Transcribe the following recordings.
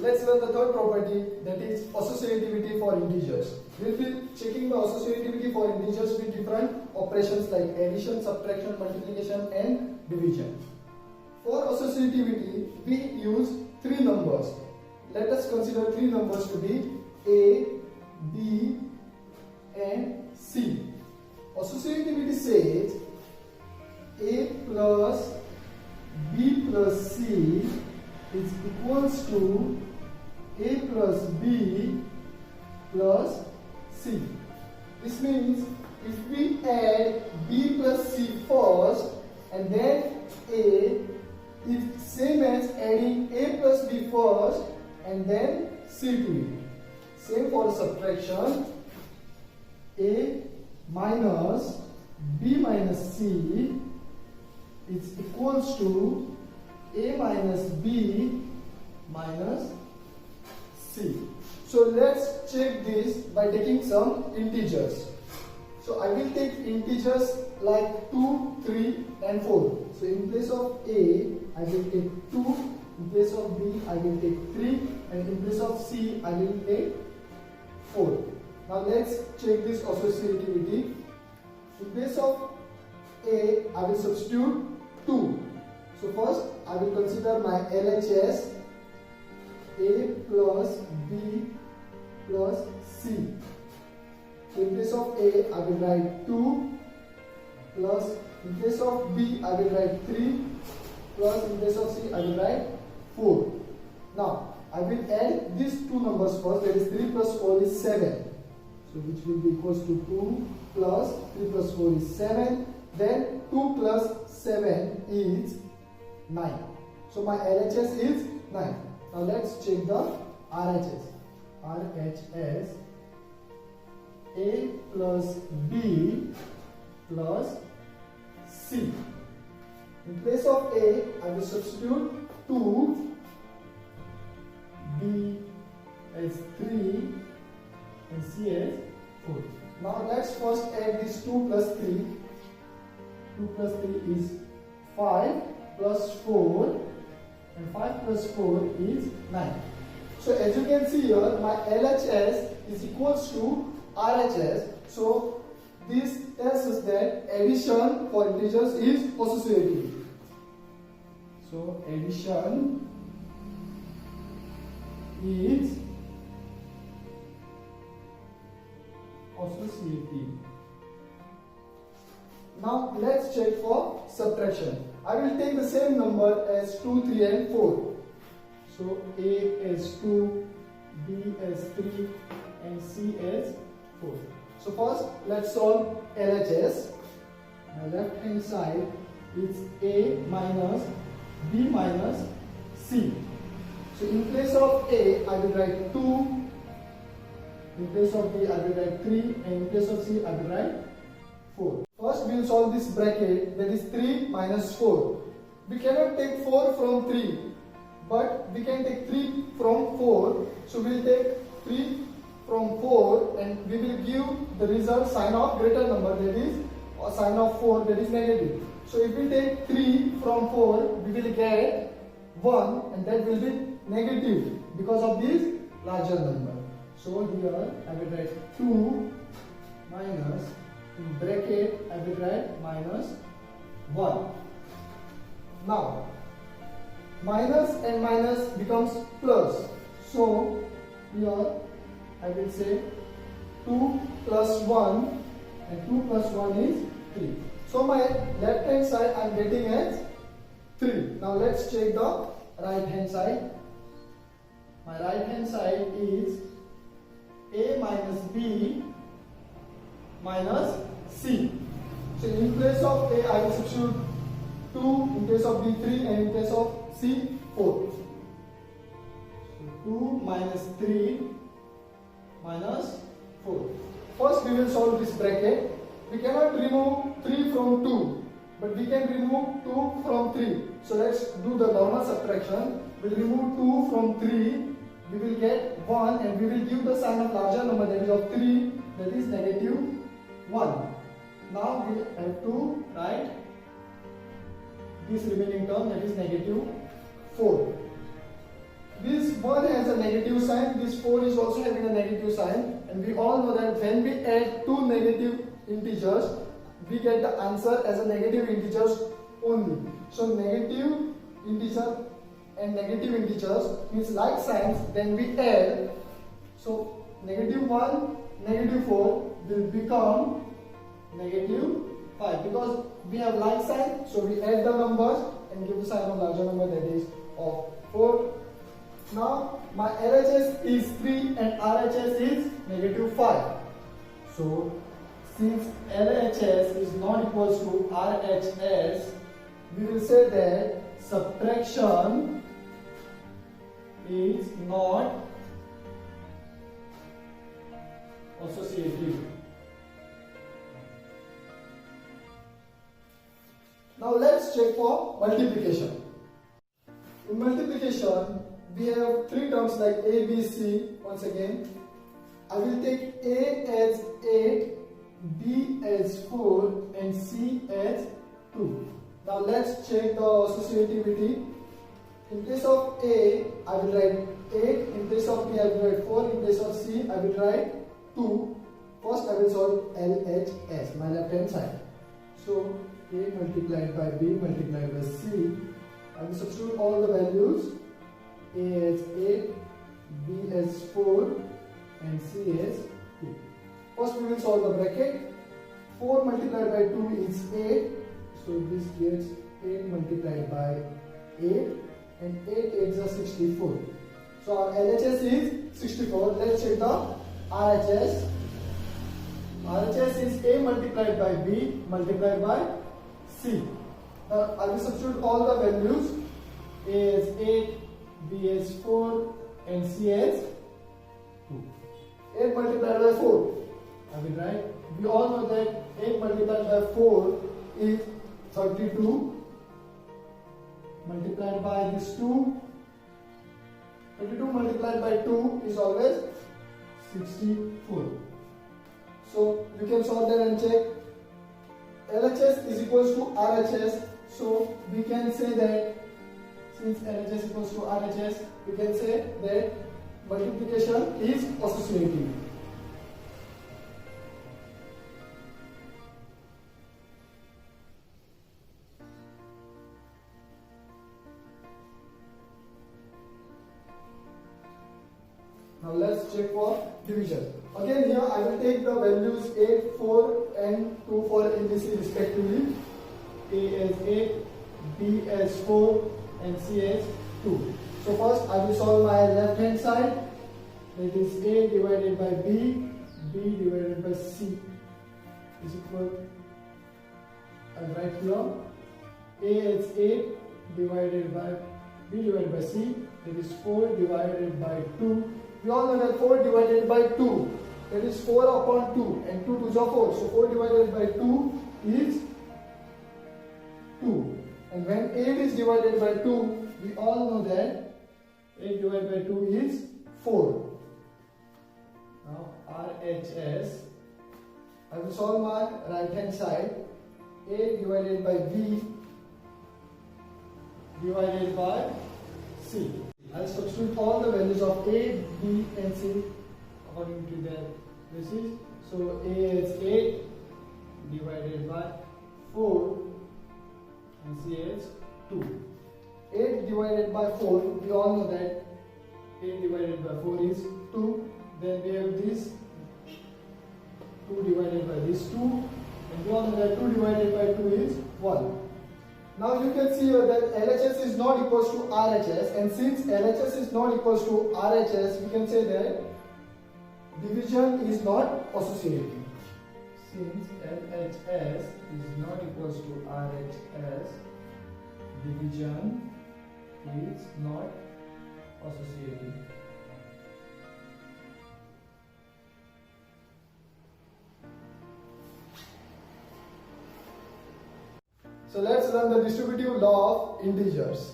let's learn the third property, that is associativity for integers. We'll be checking the associativity for integers with different operations like addition, subtraction, multiplication and division. For associativity, we use three numbers. Let us consider three numbers to be A, B and C. Associativity says A plus B plus C is equals to A plus B plus C. This means if we add B plus C first and then A, is same as adding A plus B first and then C to it. Same for subtraction. A minus B minus C is equals to A minus B minus C. So let's check this by taking some integers. So I will take integers like 2, 3 and 4. So in place of A, I will take 2, in place of B, I will take 3 and in place of C, I will take 4. Now let's check this associativity. In place of A, I will substitute 2. So first, I will consider my LHS A plus B plus C. So in place of A, I will write 2 plus in place of B, I will write 3 plus in place of C, I will write 4. Now, I will add these two numbers first, that is 3 plus 4 is 7. So which will be equals to 2 plus 3 plus 4 is 7. Then 2 plus 7 is 9. So my LHS is 9. Now let's check the RHS. RHS A plus B plus C. In place of A, I will substitute 2, B as 3 and C as 4. Now let's first add this 2 plus 3. 2 plus 3 is 5 plus 4 and 5 plus 4 is 9. So as you can see here, my LHS is equals to RHS. So this tells us that addition for integers is associative. So addition is associative. Now let's check for subtraction. I will take the same number as 2, 3 and 4. So A as 2, B as 3 and C as 4. So first let's solve LHS. My left hand side is A minus B minus C. So in place of A, I will write 2. In place of B, I will write 3 and in place of C, I will write 4. First we will solve this bracket, that is 3 minus 4. We cannot take 4 from 3, but we can take 3 from 4. So we will take 3 from 4 and we will give the result sign of greater number, that is a sign of 4, that is negative. So if we take 3 from 4, we will get 1 and that will be negative because of this larger number. So here I will write 2 minus, in bracket I will write minus 1. Now minus and minus becomes plus. So here I will say 2 plus 1 and 2 plus 1 is 3. So my left hand side I am getting as 3. Now let's check the right hand side. My right hand side is A minus B minus C. So in place of A, I will substitute 2, in place of B 3 and in place of C 4. So 2 minus 3 minus 4. First we will solve this bracket. We cannot remove 3 from 2, but we can remove 2 from 3. So let's do the normal subtraction. We will remove 2 from 3. We will get 1 and we will give the sign of larger number, that is of 3, that is negative 1. Now we have to write this remaining term, that is negative 4. This 1 has a negative sign, this 4 is also having a negative sign, and we all know that when we add two negative integers, we get the answer as a negative integers only. So negative integer and negative integers means like signs, then we add. So negative 1, negative 4 will become negative 5 because we have like sign, so we add the numbers and give the sign of larger number, that is of 4. Now my LHS is 3 and RHS is negative 5. So since LHS is not equals to RHS, we will say that subtraction is not associative. Now let's check for multiplication. In multiplication, we have three terms like A, B, C. Once again, I will take A as 8, B as 4 and C as 2. Now let's check the associativity. In place of A, I will write 8. In place of B, I will write 4. In place of C, I will write 2. First, I will solve LHS, my left hand side. So A multiplied by B multiplied by C. I will substitute all the values. A as 8, B as 4 and C as 2. First we will solve the bracket. 4 multiplied by 2 is 8. So this gets 8 multiplied by 8 and 8 8s are 64. So our LHS is 64. Let's check the RHS. RHS is A multiplied by B multiplied by C. Now I will substitute all the values. A as 8, B as 4 and C as 2. 8 multiplied by 4. I will write. We all know that 8 multiplied by 4 is 32. Multiplied by this 2. 32 multiplied by 2 is always 64. So you can solve that and check. LHS is equals to RHS. So we can say that since LHS equals to RHS, we can say that multiplication is associative. Now let's check for division. Again here I will take the values 8, 4 and 2 for ABC respectively. A as 8, B as 4 and C as 2. So first I will solve my left hand side. That is A divided by B, B divided by C is equal, I'll write here, A as 8 divided by B divided by C, that is 4 divided by 2. We all know that 4 divided by 2, that is 4 upon 2 and 2 2s are 4. So 4 divided by 2 is 2. And when 8 is divided by 2, we all know that 8 divided by 2 is 4. Now RHS, I will solve my right hand side. 8 divided by B divided by C. I will substitute all the values of A, B and C according to their basis. So A is 8 divided by 4 and C is 2. 8 divided by 4, we all know that 8 divided by 4 is 2. Then we have this 2 divided by this 2. And we all know that 2 divided by 2 is 1. Now you can see here that LHS is not equals to RHS, and since LHS is not equals to RHS, we can say that division is not associative. Since LHS is not equals to RHS, division is not associative. So let's learn the distributive law of integers.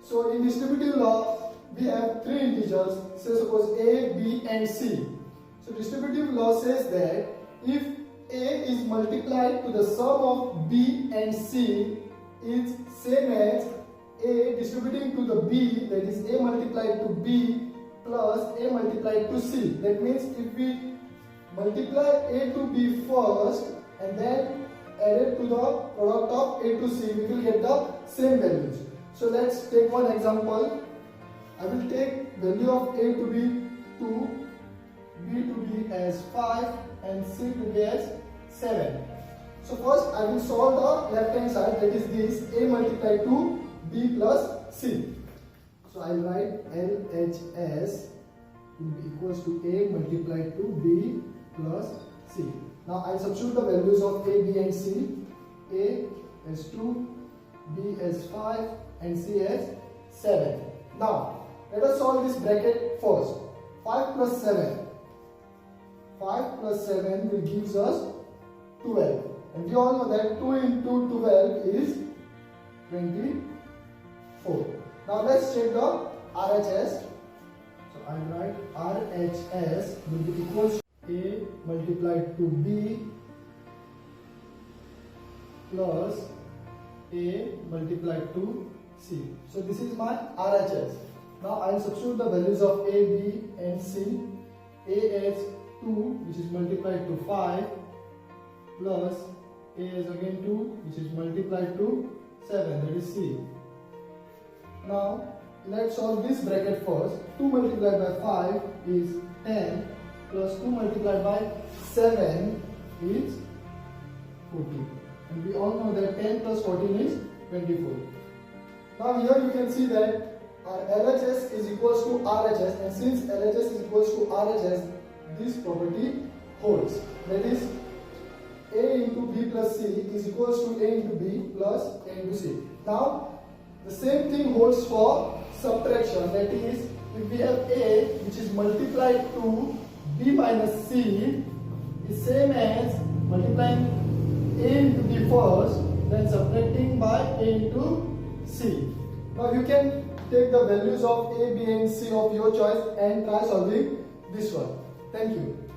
So in distributive law, we have three integers, say suppose A, B and C. So distributive law says that if A is multiplied to the sum of B and C is same as A distributing to the B, that is A multiplied to B plus A multiplied to C. That means if we multiply A to B first and then add it to the product of A to C, we will get the same values. So let's take one example. I will take value of A to be 2, B to be as 5 and C to be as 7. So first I will solve the left hand side, that is this A multiplied to B plus C. So I will write LHS will be equals to A multiplied to B plus C. Now I substitute the values of A, B and C. A as 2, B as 5 and C as 7. Now let us solve this bracket first. 5 plus 7. 5 plus 7 will give us 12. And we all know that 2 into 12 is 24. Now let's check the RHS. So I will write RHS will be equals to A multiplied to B plus A multiplied to C. So this is my RHS. Now I will substitute the values of A, B and C. A as 2, which is multiplied to 5 plus A is again 2, which is multiplied to 7, that is C. Now let's solve this bracket first. 2 multiplied by 5 is 10 plus 2 multiplied by 7 is 14. And we all know that 10 plus 14 is 24. Now here you can see that our LHS is equals to RHS, and since LHS is equals to RHS, this property holds. That is A into B plus C is equals to A into B plus A into C. Now the same thing holds for subtraction. That is, if we have A which is multiplied to B minus C is same as multiplying A into B first, then subtracting by A into C. Now you can take the values of A, B and C of your choice and try solving this one. Thank you.